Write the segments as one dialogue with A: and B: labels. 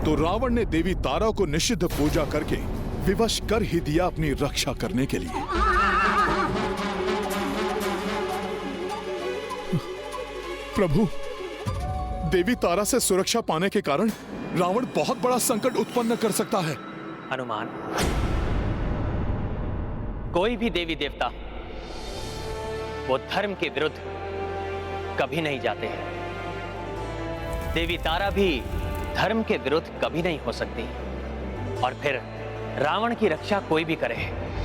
A: तो रावण ने देवी तारा को निषिद्ध पूजा करके विवश कर ही दिया अपनी रक्षा करने के लिए। प्रभु, देवी तारा से सुरक्षा पाने के कारण रावण बहुत बड़ा संकट उत्पन्न कर सकता है।
B: हनुमान, कोई भी देवी देवता वो धर्म के विरुद्ध कभी नहीं जाते हैं। देवी तारा भी धर्म के विरुद्ध कभी नहीं हो सकती। और फिर रावण की रक्षा कोई भी करे,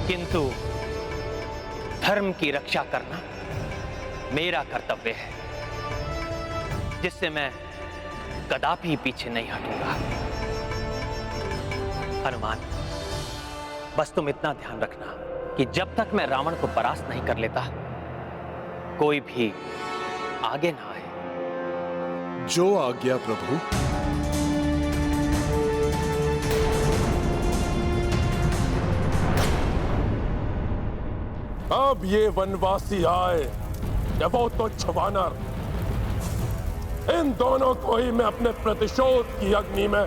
B: किंतु धर्म की रक्षा करना मेरा कर्तव्य है, जिससे मैं कदापि पीछे नहीं हटूंगा। हनुमान, बस तुम इतना ध्यान रखना कि जब तक मैं रावण को परास्त नहीं कर लेता, कोई भी आगे ना आए।
A: जो आज्ञा प्रभु।
C: अब ये वनवासी आए या वो तुच्छ वानर, इन दोनों को ही मैं अपने प्रतिशोध की अग्नि में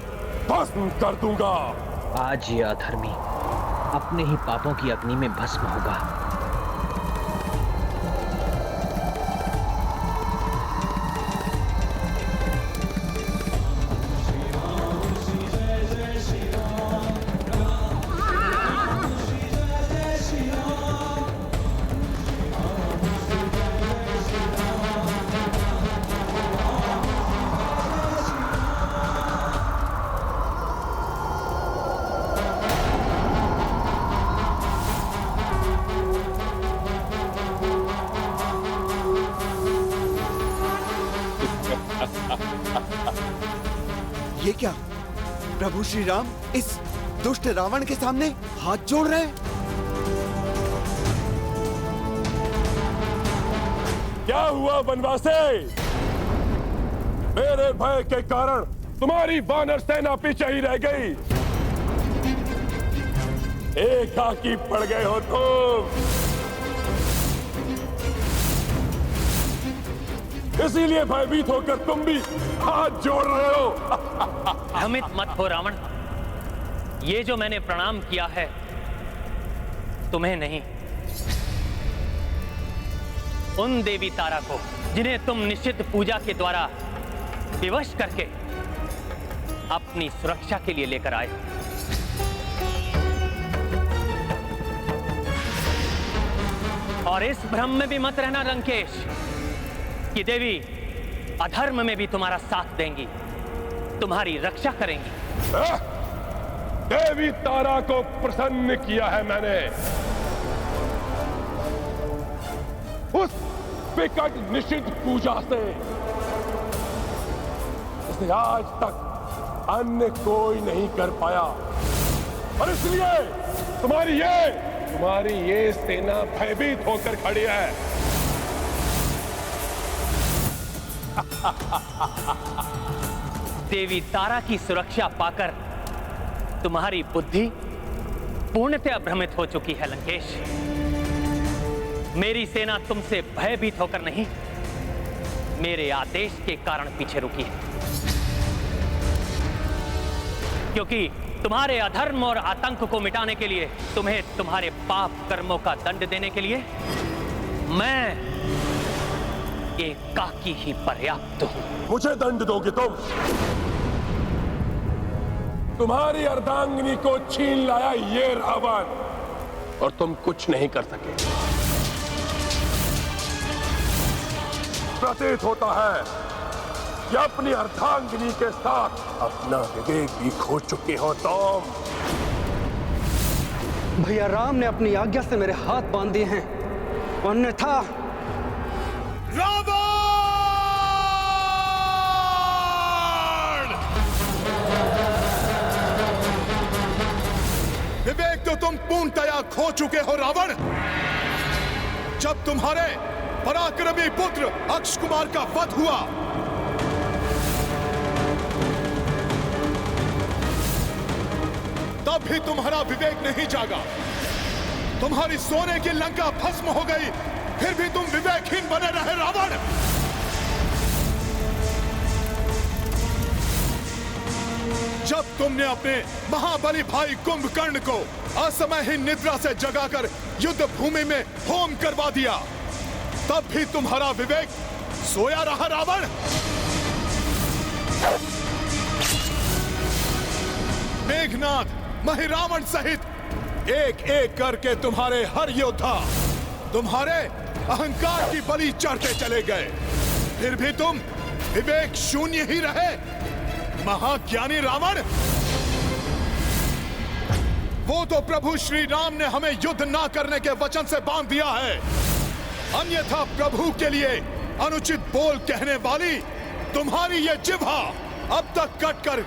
C: भस्म कर दूंगा।
D: आज ये अधर्मी अपने ही पापों की अग्नि में भस्म होगा।
E: ये क्या प्रभु श्री राम इस दुष्ट रावण के सामने हाथ जोड़ रहे हैं?
C: क्या हुआ वनवासी? मेरे भय के कारण तुम्हारी वानर सेना पीछे ही रह गई। एकाकी पड़ गए हो तुम, इसीलिए भयभीत होकर तुम भी हाथ जोड़ रहे हो।
B: भ्रमित मत हो रावण, ये जो मैंने प्रणाम किया है तुम्हें नहीं, उन देवी तारा को जिन्हें तुम निषिद्ध पूजा के द्वारा विवश करके अपनी सुरक्षा के लिए लेकर आए। और इस भ्रम में भी मत रहना लंकेश कि देवी अधर्म में भी तुम्हारा साथ देंगी, तुम्हारी रक्षा करेंगी।
C: देवी तारा को प्रसन्न किया है मैंने, उस विकट निषिद्ध पूजा से, इसे आज तक अन्य कोई नहीं कर पाया। और इसलिए तुम्हारी ये सेना भयभीत होकर खड़ी है।
B: देवी तारा की सुरक्षा पाकर तुम्हारी बुद्धि पूर्णतः भ्रमित हो चुकी है लंकेश। मेरी सेना तुमसे भयभीत होकर नहीं, मेरे आदेश के कारण पीछे रुकी है, क्योंकि तुम्हारे अधर्म और आतंक को मिटाने के लिए, तुम्हें तुम्हारे पाप कर्मों का दंड देने के लिए मैं एकाकी ही पर्याप्त हूं।
C: मुझे दंड दोगे तुम? तुम्हारी अर्धांगिनी को छीन लाया ये रावण, और तुम कुछ नहीं कर सके। प्रतीत होता है कि अपनी अर्धांगिनी के साथ अपना विवेक भी खो चुके हो तुम।
F: भैया राम ने अपनी आज्ञा से मेरे हाथ बांध दिए हैं, अन्यथा
A: विवेक तो तुम पूर्णतया खो चुके हो रावण। जब तुम्हारे पराक्रमी पुत्र अक्ष कुमार का वध हुआ, तब भी तुम्हारा विवेक नहीं जागा। तुम्हारी सोने की लंका भस्म हो गई, फिर भी तुम विवेकहीन बने रहे रावण। जब तुमने अपने महाबली भाई कुंभकर्ण को असमय ही निद्रा से जगाकर युद्ध भूमि में होम करवा दिया, तब भी तुम्हारा विवेक सोया रहा रावण। मेघनाद, महिरावण सहित एक एक करके तुम्हारे हर योद्धा तुम्हारे अहंकार की बलि चढ़ते चले गए, फिर भी तुम विवेक शून्य ही रहे। महाज्ञानी रावण, वो तो प्रभु श्री राम ने हमें युद्ध ना करने के वचन से बांध दिया है, अन्यथा प्रभु के लिए अनुचित बोल कहने वाली तुम्हारी ये जिह्वा अब तक कटकर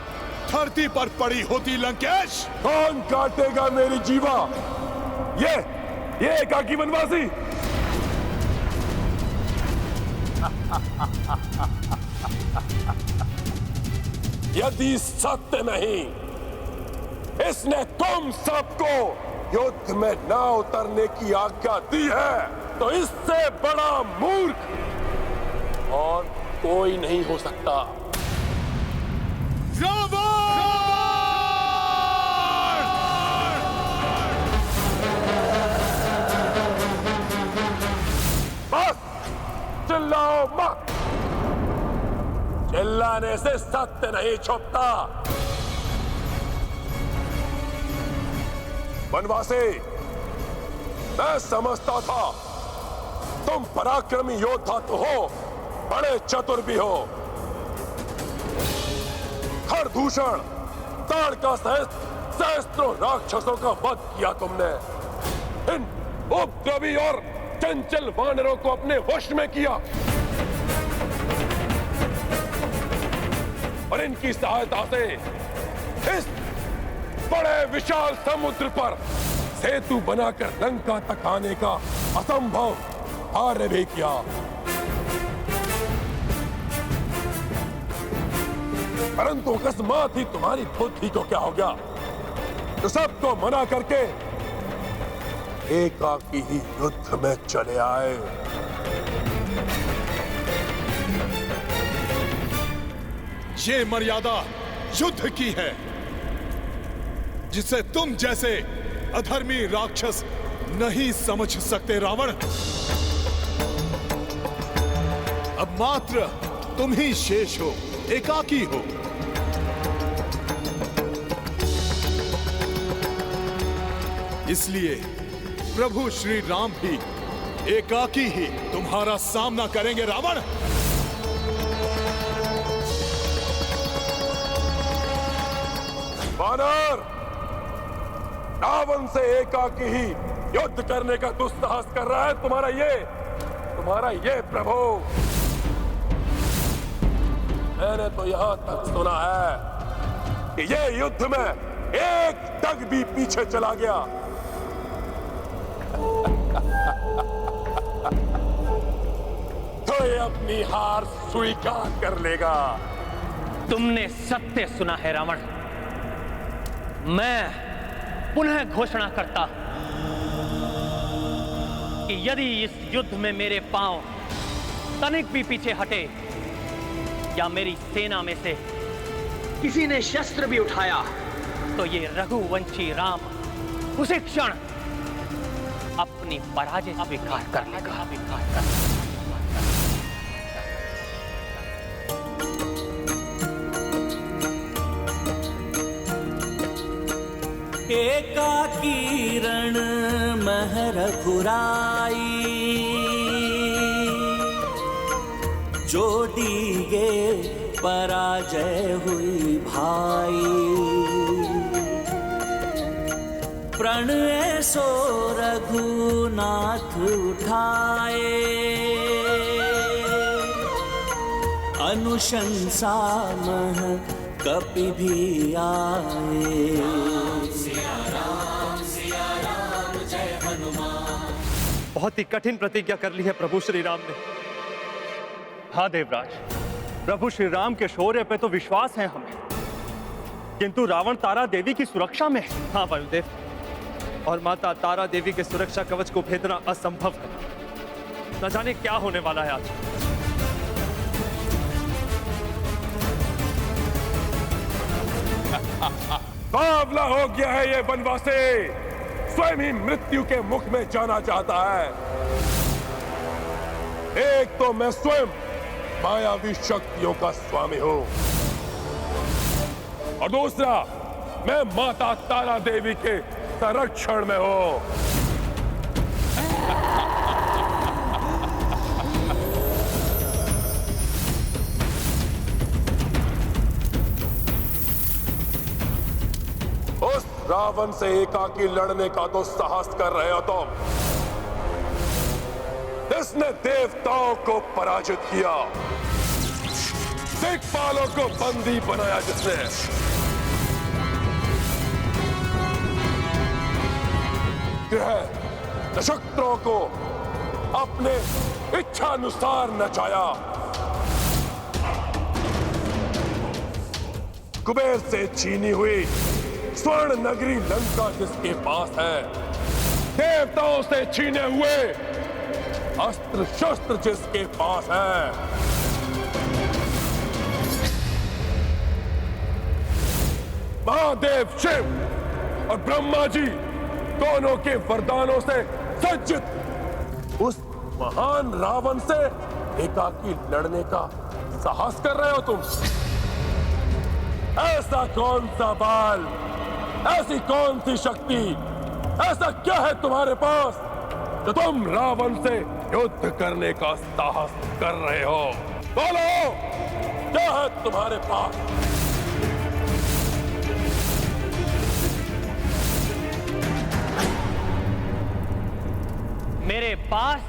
A: धरती पर पड़ी होती। लंकेश,
C: कौन काटेगा मेरी जीवा? ये एकाकी वनवासी। यदि सत्य नहीं इसने तुम सबको युद्ध में न उतरने की आज्ञा दी है, तो इससे बड़ा मूर्ख और कोई नहीं हो सकता। बस चिल्लाओ मत, चिल्लाने से सत्य नहीं छुपता। वनवासी, मैं समझता था तुम पराक्रमी योद्धा तो हो, बड़े चतुर भी हो। खरदूषण, ताड़का सहित सहस्त्रों राक्षसों का वध किया तुमने। इन उपद्रवी और चंचल वानरों को अपने वश में किया और इनकी सहायता से इस बड़े विशाल समुद्र पर सेतु बनाकर लंका तक आने का असंभव कार्य भी किया। परंतु अकस्मात ही तुम्हारी बुद्धि को क्या हो गया, तो सबको मना करके एकाकी ही युद्ध में चले आए।
A: ये मर्यादा युद्ध की है, जिसे तुम जैसे अधर्मी राक्षस नहीं समझ सकते रावण। अब मात्र तुम ही शेष हो, एकाकी हो। इसलिए प्रभु श्री राम भी एकाकी ही तुम्हारा सामना करेंगे रावण।
C: वानर, रावण से एकाकी ही युद्ध करने का दुस्साहस कर रहा है तुम्हारा ये प्रभु। मैंने तो यहां तक सुना है कि ये युद्ध में एक टग भी पीछे चला गया तो ये अपनी हार स्वीकार कर लेगा।
B: तुमने सत्य सुना है रावण। मैं पुनः घोषणा करता कि यदि इस युद्ध में मेरे पांव तनिक भी पीछे हटे या मेरी सेना में से किसी ने शस्त्र भी उठाया, तो ये रघुवंशी राम उसी क्षण अपनी पराजय स्वीकार कर लेगा।
G: एकाकी रण मह रघुराई, जोड़ी गे पराजय हुई भाई। प्रण सो रघुनाथ उठाए, अनुशंसा मह कपि भी आए।
H: बहुत ही कठिन प्रतिज्ञा कर ली है प्रभु श्री राम ने। हाँ देवराज, प्रभु श्री राम के शौर्य पे तो विश्वास है हमें, किंतु रावण तारा देवी की सुरक्षा में है। हाँ वायुदेव, और माता तारा देवी के सुरक्षा कवच को भेदना असंभव है। न जाने क्या होने वाला है आज।
C: बावला हो गया है ये वनवासी, स्वयं ही मृत्यु के मुख में जाना चाहता है। एक तो मैं स्वयं मायावी शक्तियों का स्वामी हूं, और दूसरा मैं माता तारा देवी के संरक्षण में हूं। उस रावण से एकाकी लड़ने का तो साहस कर रहे हो तुम। इसने देवताओं को पराजित किया, दिक्पालों को बंदी बनाया, जिसने ग्रह नक्षत्रों को अपने इच्छानुसार नचाया, कुबेर से छीनी हुई स्वर्ण नगरी लंका जिसके पास है, देवताओं से छीने हुए अस्त्र शस्त्र जिसके पास है, महादेव शिव और ब्रह्मा जी दोनों के वरदानों से सज्जित उस महान रावण से एकाकी लड़ने का साहस कर रहे हो तुम। ऐसा कौन सा बल, ऐसी कौन सी शक्ति, ऐसा क्या है तुम्हारे पास तो तुम रावण से युद्ध करने का साहस कर रहे हो? बोलो, क्या है तुम्हारे पास?
B: मेरे पास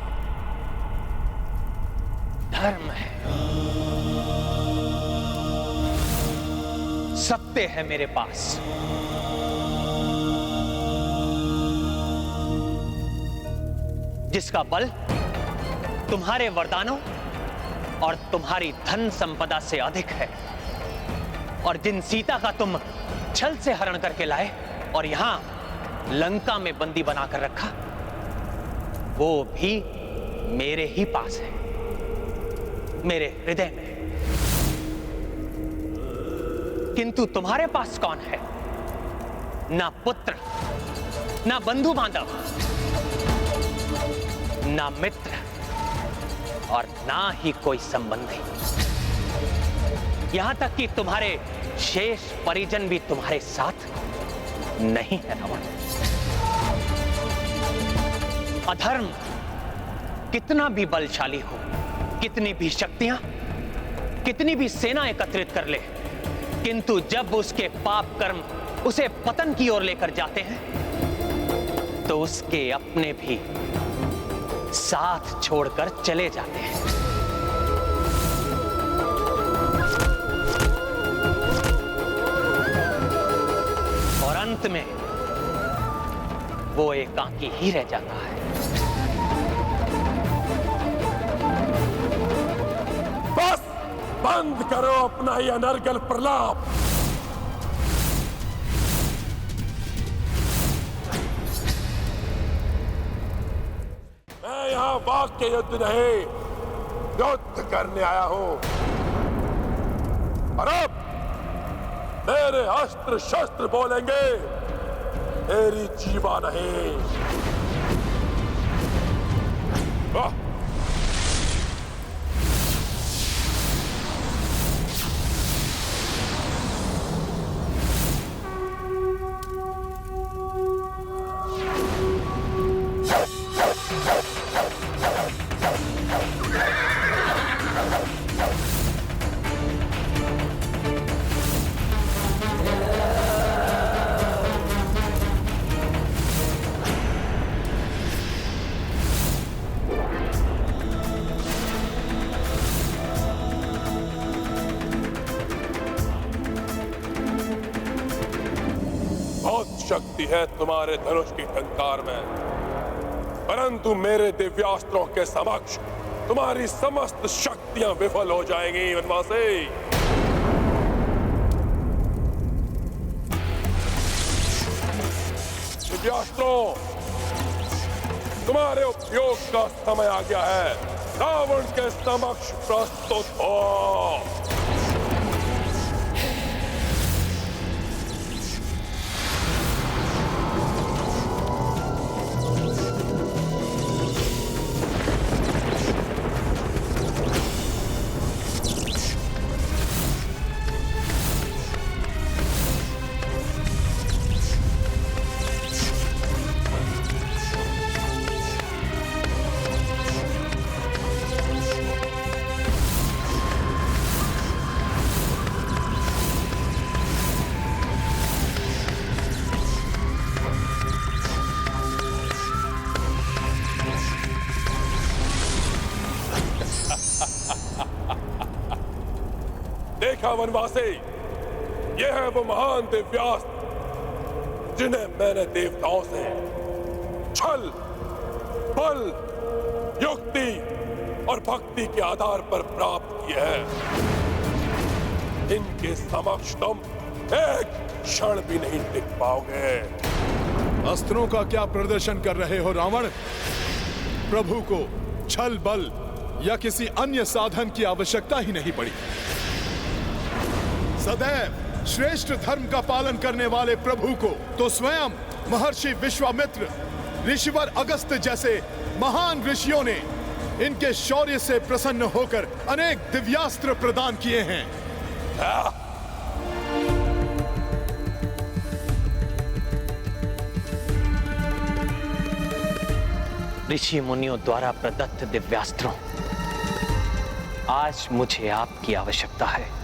B: धर्म है, सत्य है मेरे पास। जिसका बल तुम्हारे वरदानों और तुम्हारी धन संपदा से अधिक है, और जिन सीता का तुम छल से हरण करके लाए और यहां लंका में बंदी बनाकर रखा, वो भी मेरे ही पास है, मेरे हृदय में। किंतु तुम्हारे पास कौन है? ना पुत्र, ना बंधु बांधव, ना मित्र, और ना ही कोई संबंधी। यहां तक कि तुम्हारे शेष परिजन भी तुम्हारे साथ नहीं है रावण। अधर्म कितना भी बलशाली हो, कितनी भी शक्तियां, कितनी भी सेना एकत्रित कर ले, किंतु जब उसके पाप कर्म उसे पतन की ओर लेकर जाते हैं तो उसके अपने भी साथ छोड़कर चले जाते हैं। और अंत में वो एकाकी ही रह जाता है।
C: बस बंद करो अपना ये अनर्गल प्रलाप। मैं यहां वाक्य युद्ध नहीं, युद्ध करने आया हूं। और अब मेरे अस्त्र शस्त्र बोलेंगे, तेरी जीवा नहीं। वाह! शक्ति है तुम्हारे धनुष की टंकार में, परंतु मेरे दिव्यास्त्रों के समक्ष तुम्हारी समस्त शक्तियां विफल हो जाएंगी वनवासी। दिव्यास्त्रों, तुम्हारे उपयोग का समय आ गया है। रावण के समक्ष प्रस्तुत हो। देखा वनवासी, ये है वो महान दिव्यास्त्र जिन्हें मैंने देवताओं से छल, बल, युक्ति और भक्ति के आधार पर प्राप्त किए हैं। इनके समक्ष तुम एक क्षण भी नहीं टिक पाओगे।
A: अस्त्रों का क्या प्रदर्शन कर रहे हो रावण? प्रभु को छल, बल या किसी अन्य साधन की आवश्यकता ही नहीं पड़ी। सदैव श्रेष्ठ धर्म का पालन करने वाले प्रभु को तो स्वयं महर्षि विश्वामित्र, ऋषिवर अगस्त्य जैसे महान ऋषियों ने इनके शौर्य से प्रसन्न होकर अनेक दिव्यास्त्र प्रदान किए हैं।
B: ऋषि मुनियों द्वारा प्रदत्त दिव्यास्त्रों, आज मुझे आपकी आवश्यकता है।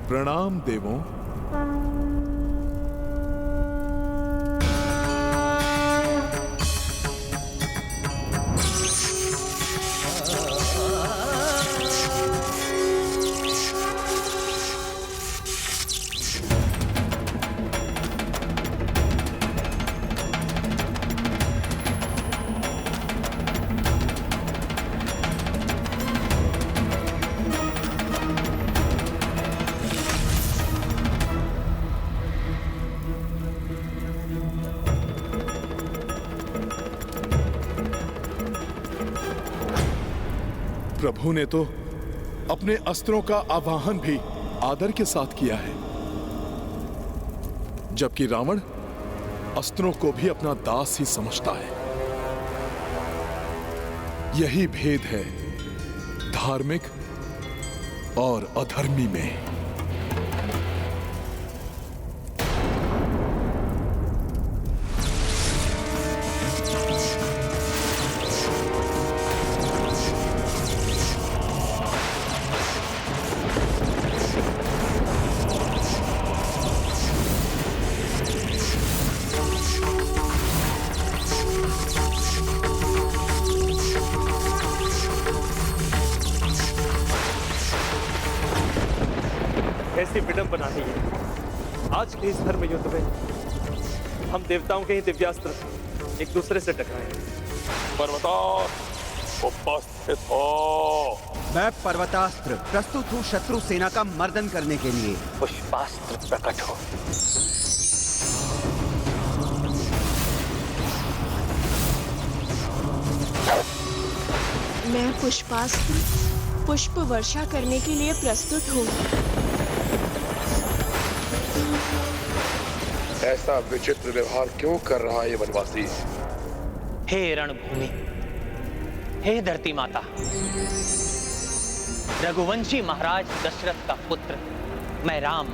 A: प्रणाम देवों। प्रभु ने तो अपने अस्त्रों का आवाहन भी आदर के साथ किया है, जबकि रावण अस्त्रों को भी अपना दास ही समझता है। यही भेद है धार्मिक और अधर्मी में।
H: ऐसी विडंबना है ये। आज के इस धर्म युद्ध में हम देवताओं के ही दिव्यास्त्र एक दूसरे से टकराए।
C: पर्वतास्त्र उपस्थित हो।
E: मैं पर्वतास्त्र प्रस्तुत हूँ शत्रु सेना का मर्दन करने के लिए।
B: पुष्पास्त्र प्रकट हो।
I: मैं पुष्पास्त्र पुष्प वर्षा करने के लिए प्रस्तुत हूँ।
C: ऐसा विचित्र व्यवहार क्यों कर रहा है ये वनवासी?
B: हे रणभूमि, हे धरती माता, रघुवंशी महाराज दशरथ का पुत्र मैं राम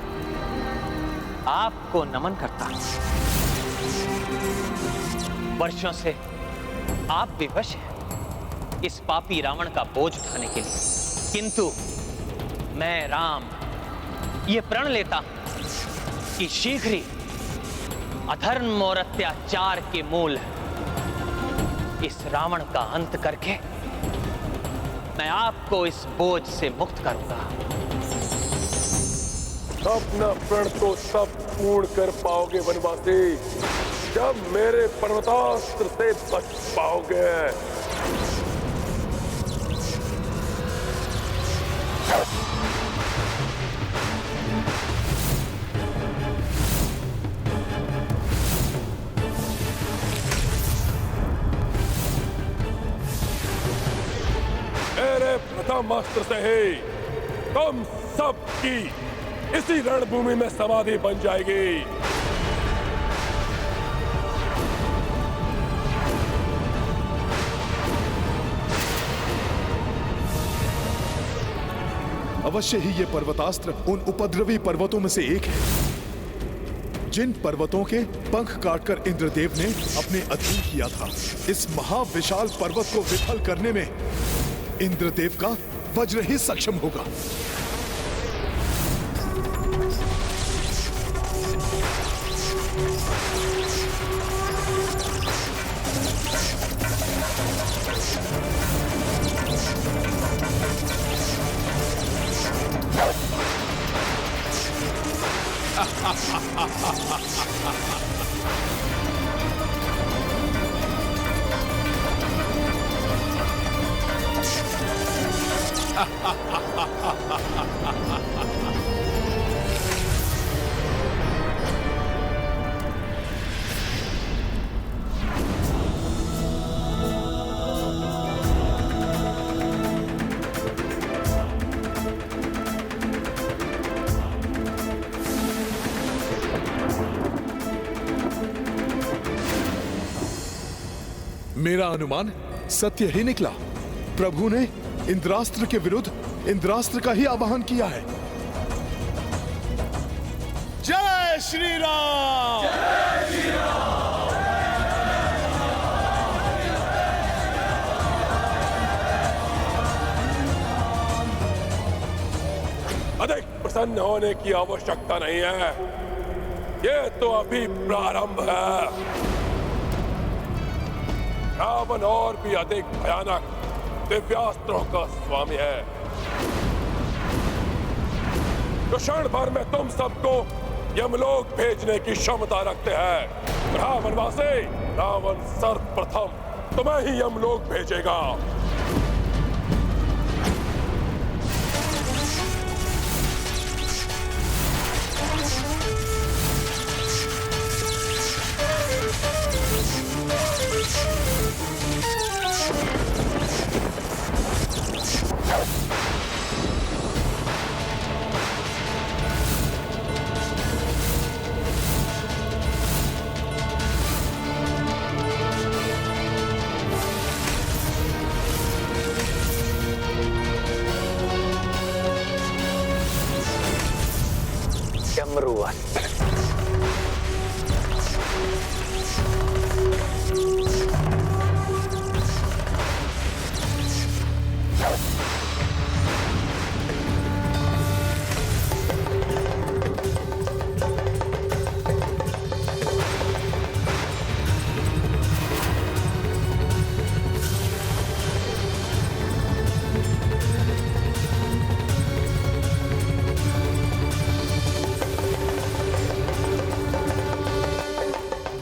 B: आपको नमन करता हूं। वर्षों से आप विवश हैं इस पापी रावण का बोझ उठाने के लिए, किंतु मैं राम ये प्रण लेता हूं कि शीघ्र ही अधर्म और अत्याचार के मूल इस रावण का अंत करके मैं आपको इस बोझ से मुक्त करूंगा।
C: अपना प्रण तो सब पूर्ण कर पाओगे वनवासी, जब मेरे पर्वतास्त्र से बच पाओगे। मेरे प्रथम अस्त्र से ही तुम सब की इसी रणभूमि में समाधि बन जाएगी।
A: अवश्य ही ये पर्वतास्त्र उन उपद्रवी पर्वतों में से एक है जिन पर्वतों के पंख काटकर इंद्रदेव ने अपने अधीन किया था। इस महाविशाल पर्वत को विफल करने में इंद्रदेव का वज्र ही सक्षम होगा। मेरा अनुमान सत्य ही निकला। प्रभु ने इंद्रास्त्र के विरुद्ध इंद्रास्त्र का ही आवाहन किया है। जय श्री राम। जय श्री राम।
C: अधिक प्रसन्न होने की आवश्यकता नहीं है, ये तो अभी प्रारंभ है। रावण और भी अधिक भयानक दिव्यास्त्रों का स्वामी है, जो क्षण भर में तुम सबको यमलोक भेजने की क्षमता रखते हैं। रावणवासी, रावण सर्वप्रथम तुम्हें ही यमलोक भेजेगा।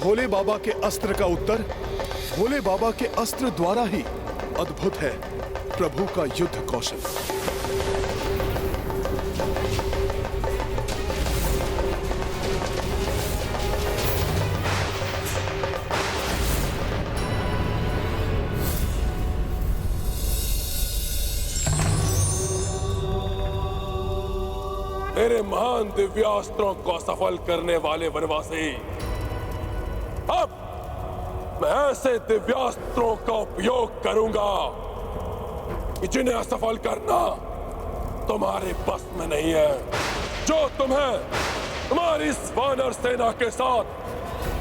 A: भोले बाबा के अस्त्र का उत्तर भोले बाबा के अस्त्र द्वारा ही अद्भुत है प्रभु का युद्ध कौशल।
C: मेरे महान दिव्यास्त्रों को सफल करने वाले वनवासी, अब मैं ऐसे दिव्यास्त्रों का उपयोग करूंगा कि जिन्हें असफल करना तुम्हारे बस में नहीं है, जो तुम्हें तुम्हारी इस वानर सेना के साथ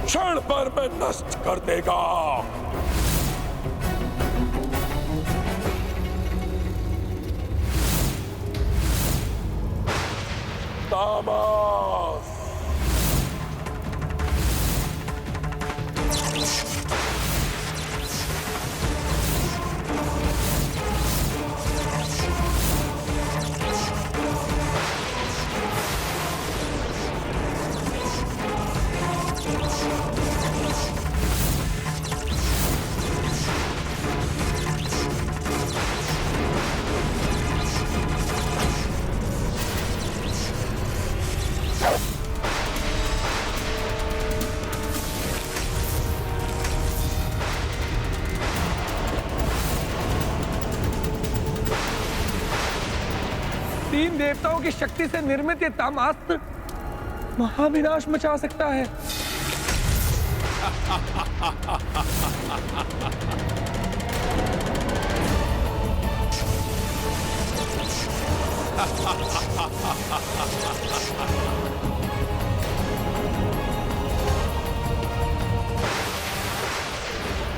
C: क्षण भर में नष्ट कर देगा। तामस,
J: तीन देवताओं की शक्ति से निर्मित ये तामास्त्र महाविनाश मचा सकता है।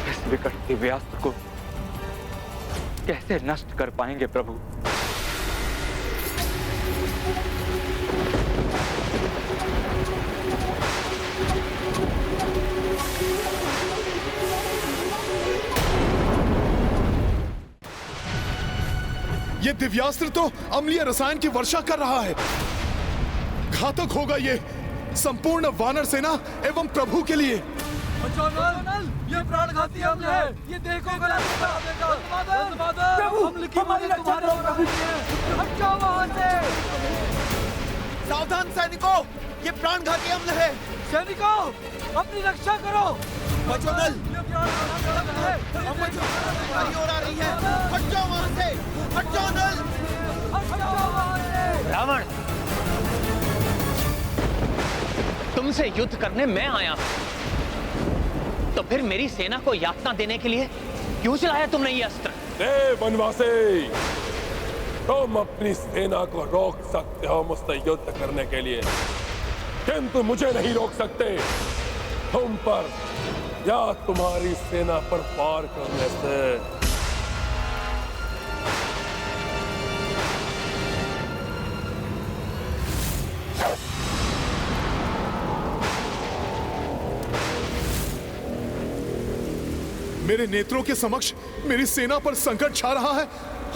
D: इस विकट दिव्यास्त्र को कैसे नष्ट कर पाएंगे प्रभु?
A: ये दिव्यास्त्र तो अम्लीय रसायन की वर्षा कर रहा है। घातक होगा ये संपूर्ण वानर सेना एवं प्रभु के लिए।
J: ये प्राणघाती हमले है। ये देखो हमले की वजह तुम्हारे हट जाओ वहां से।
E: सावधान सैनिकों, ये प्राणघाती हमला है।
J: सैनिकों, अपनी रक्षा करो।
E: बचो नल, हमारी ओर आ रही है। हट जाओ वहां से, हट जाओ नल।
B: रावण, तुमसे युद्ध करने मैं आया हूं, तो फिर मेरी सेना को यातना देने के लिए क्यों चलाया तुमने ये अस्त्र?
C: वनवासी, तुम अपनी सेना को रोक सकते हो मुझसे युद्ध करने के लिए, किंतु मुझे नहीं रोक सकते तुम पर या तुम्हारी सेना पर वार करने से।
A: मेरे नेत्रों के समक्ष मेरी सेना पर संकट छा रहा है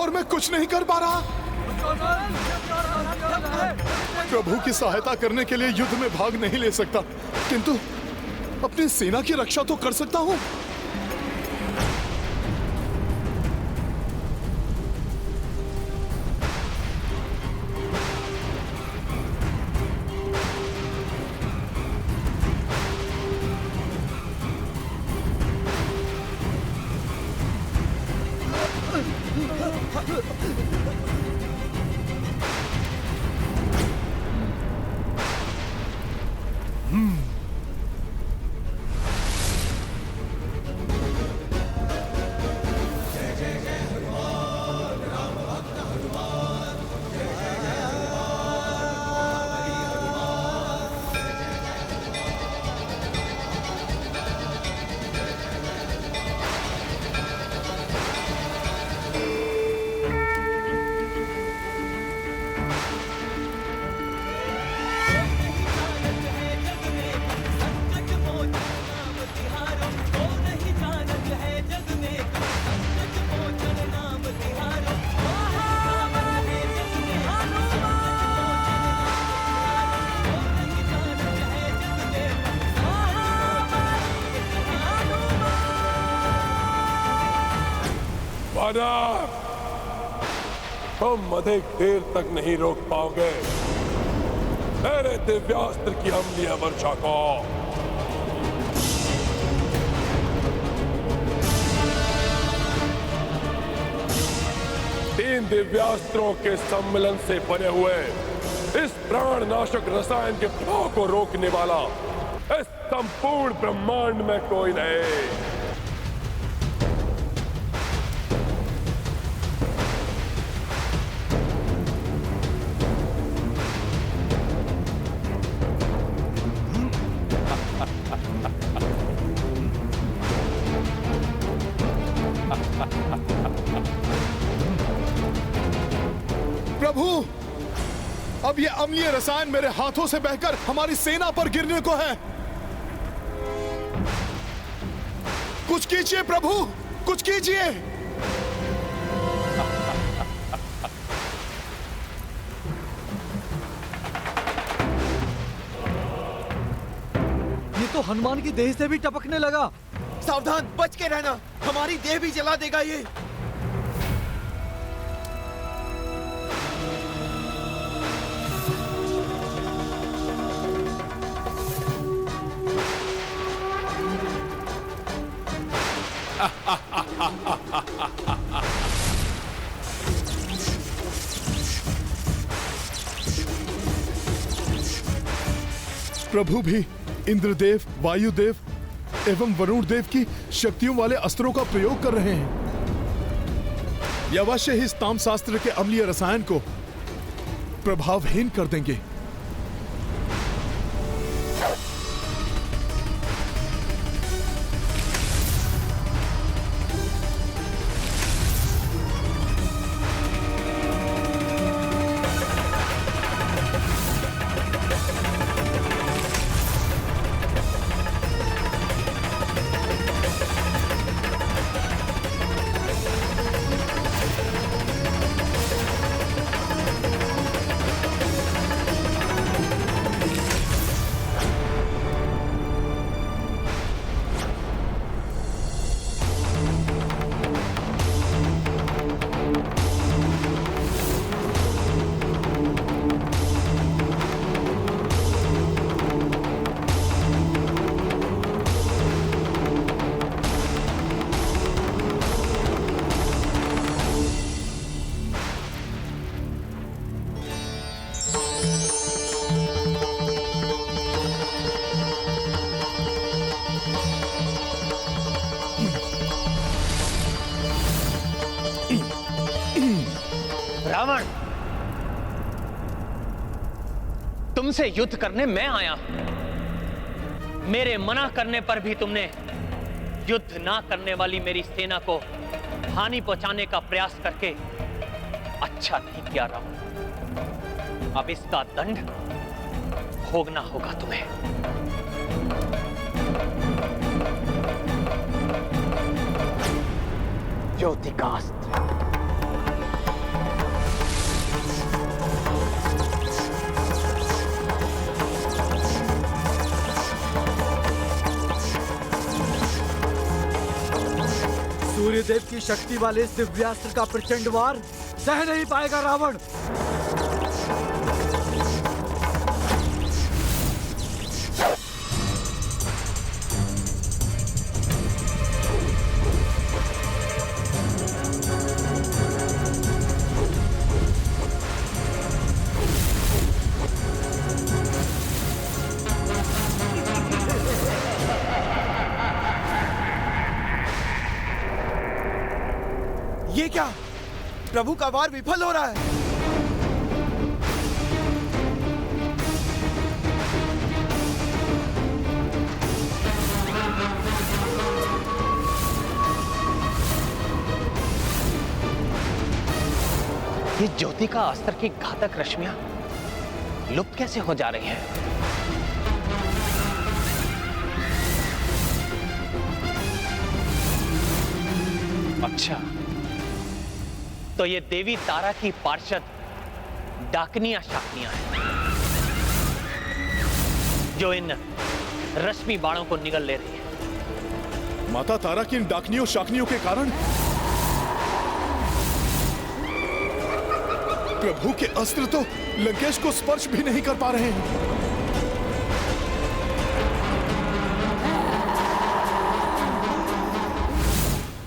A: और मैं कुछ नहीं कर पा रहा। प्रभु की सहायता करने के लिए युद्ध में भाग नहीं ले सकता, किंतु अपनी सेना की रक्षा तो कर सकता हूं।
C: तुम अधिक देर तक नहीं रोक पाओगे मेरे दिव्यास्त्र की अम्लीय वर्षा को। तीन दिव्यास्त्रों के सम्मिलन से बने हुए इस प्राणनाशक रसायन के प्रभाव को रोकने वाला इस संपूर्ण ब्रह्मांड में कोई नहीं।
A: प्रभु, अब ये अम्लीय रसायन मेरे हाथों से बहकर हमारी सेना पर गिरने को है। कुछ कीजिए प्रभु, कुछ कीजिए।
J: ये तो हनुमान की देह से भी टपकने लगा।
E: सावधान, बच के रहना, हमारी देह भी जला देगा ये।
A: प्रभु भी इंद्रदेव, वायुदेव एवं वरुण देव की शक्तियों वाले अस्त्रों का प्रयोग कर रहे हैं। ये अवश्य ही इस तामशास्त्र के अम्लीय रसायन को प्रभावहीन कर देंगे।
B: रावण, तुमसे युद्ध करने मैं आया हूं। मेरे मना करने पर भी तुमने युद्ध ना करने वाली मेरी सेना को हानि पहुंचाने का प्रयास करके अच्छा नहीं किया रावण। अब इसका दंड भोगना होगा तुम्हें। ज्योति का अस्त्र।
E: सूर्यदेव की शक्ति वाले इस दिव्यास्त्र का प्रचंड वार सह नहीं पाएगा रावण। ये क्या? प्रभु का वार विफल हो रहा है।
B: ये ज्योति का अस्त्र की घातक रश्मियां लुप्त कैसे हो जा रही हैं? अच्छा, तो ये देवी तारा की पार्षद डाकनियां शाकनियां हैं जो इन रश्मि बाणों को निगल ले रही है।
A: माता तारा की इन डाकनियों शाकनियों के कारण प्रभु के अस्त्र तो लंकेश को स्पर्श भी नहीं कर पा रहे हैं।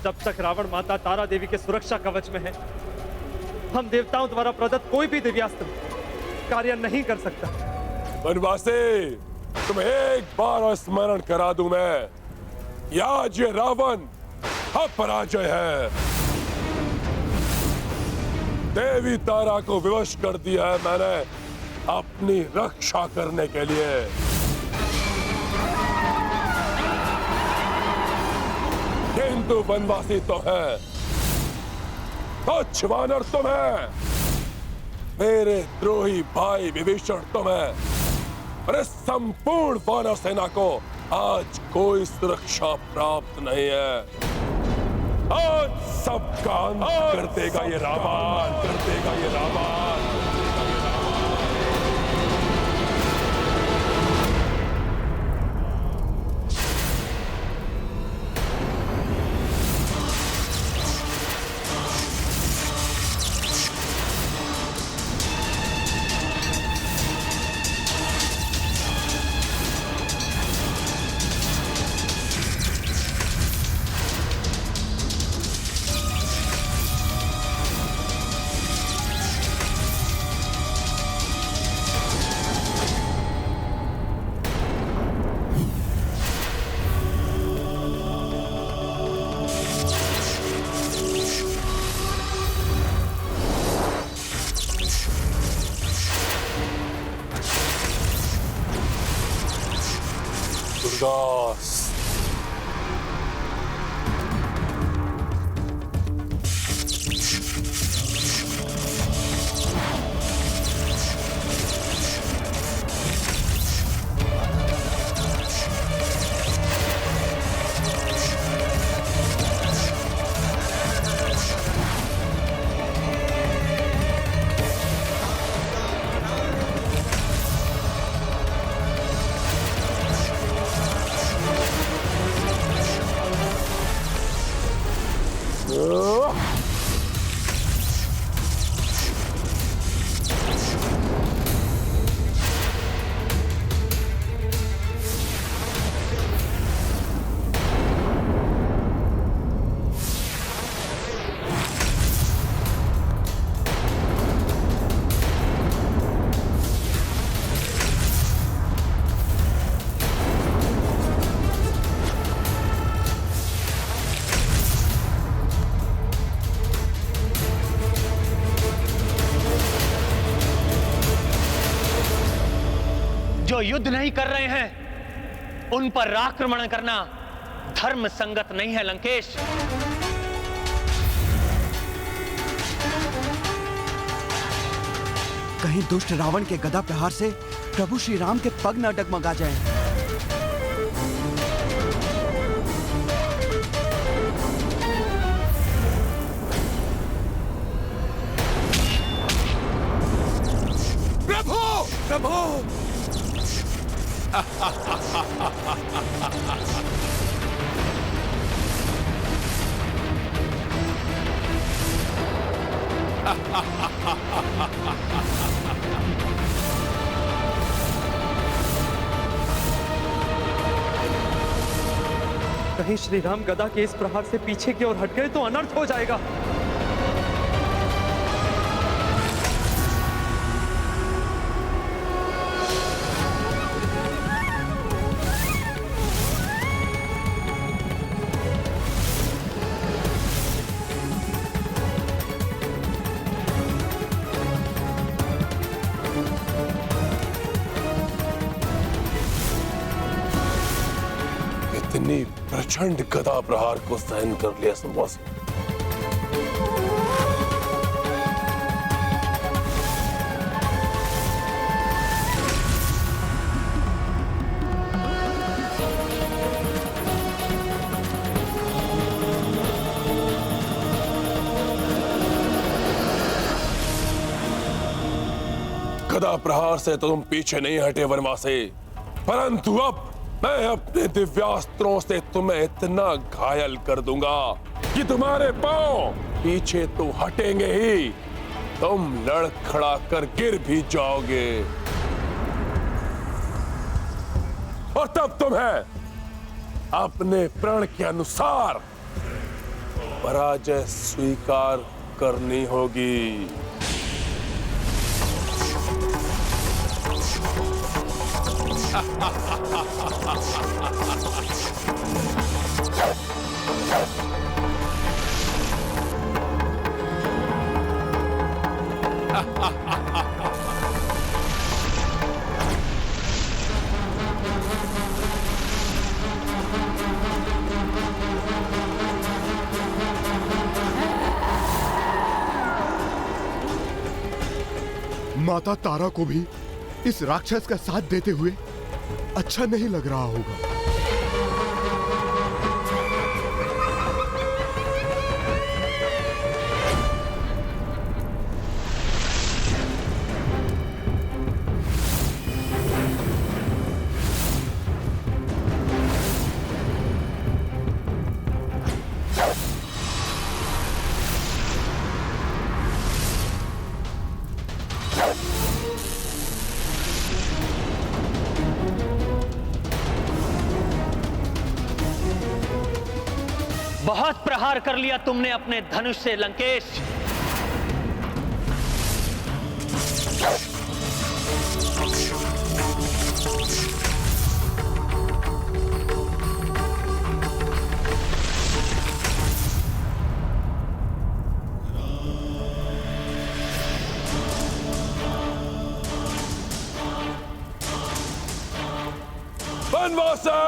H: जब तक रावण माता तारा देवी के सुरक्षा कवच में है, हम देवताओं द्वारा प्रदत्त कोई भी दिव्यास्त्र कार्य नहीं कर सकता।
C: वनवासी, तुम्हें एक बार स्मरण करा दूं मैं, आज ये रावण अपराजय है। देवी तारा को विवश कर दिया है मैंने अपनी रक्षा करने के लिए। किंतु वनवासी तो है, तुच्छ वानर तुम है, मेरे द्रोही भाई विभीषण तुम है, और इस संपूर्ण वानर सेना को आज कोई सुरक्षा प्राप्त नहीं है। आज सबका अंत कर देगा ये रावण, कर देगा ये रावण। दुर्गास,
B: जो युद्ध नहीं कर रहे हैं उन पर आक्रमण करना धर्म संगत नहीं है लंकेश।
E: कहीं दुष्ट रावण के गदा प्रहार से प्रभु श्री राम के पग न डगमगा जाएं।
A: प्रभु!
H: कहीं श्री राम गदा के इस प्रहार से पीछे की ओर हट गए तो अनर्थ हो जाएगा।
C: इतनी प्रचंड गदा प्रहार को सहन कर लिया संवास। गदा प्रहार से तो तुम पीछे नहीं हटे वनवासी, परंतु अब मैं अपने दिव्यास्त्रों से तुम्हें इतना घायल कर दूंगा कि तुम्हारे पांव पीछे तो हटेंगे ही, तुम लड़खड़ा कर गिर भी जाओगे और तब तुम्हें अपने प्रण के अनुसार पराजय स्वीकार करनी होगी।
A: माता तारा को भी इस राक्षस का साथ देते हुए अच्छा नहीं लग रहा होगा।
B: बहुत प्रहार कर लिया तुमने अपने धनुष से लंकेश।
C: वनवासी!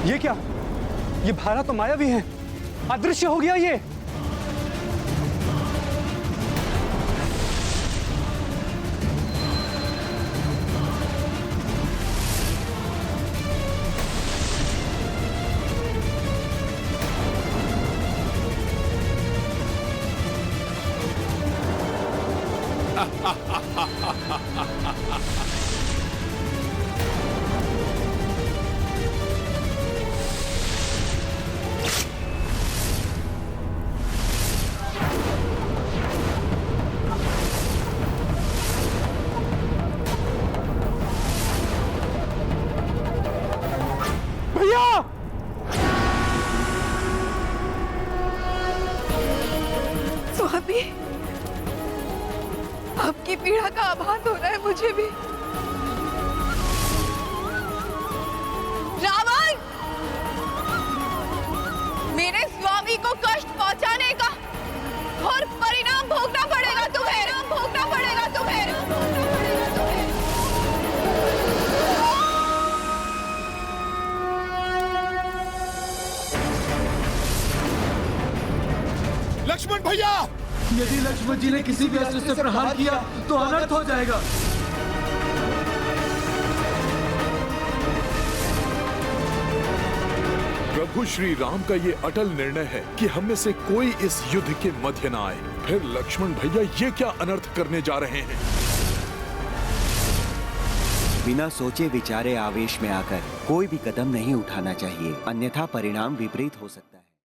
F: ये क्या? ये भाला तो मायावी है, अदृश्य हो गया ये।
J: भैया!
K: स्वामी, आपकी पीड़ा का आभास हो रहा है मुझे भी। रावण, मेरे स्वामी को कष्ट पहुंचाने का और परिणाम भोगना पड़ेगा तुम्हें, भोगना पड़ेगा तुम्हें।
A: लक्ष्मण भैया!
E: यदि लक्ष्मण जी ने किसी भी अस्त्र से प्रहार किया तो अनर्थ हो जाएगा।
A: प्रभु श्री राम का ये अटल निर्णय है कि हम में से कोई इस युद्ध के मध्य न आए। फिर लक्ष्मण भैया ये क्या अनर्थ करने जा रहे हैं?
L: बिना सोचे विचारे आवेश में आकर कोई भी कदम नहीं उठाना चाहिए, अन्यथा परिणाम विपरीत हो सकता है।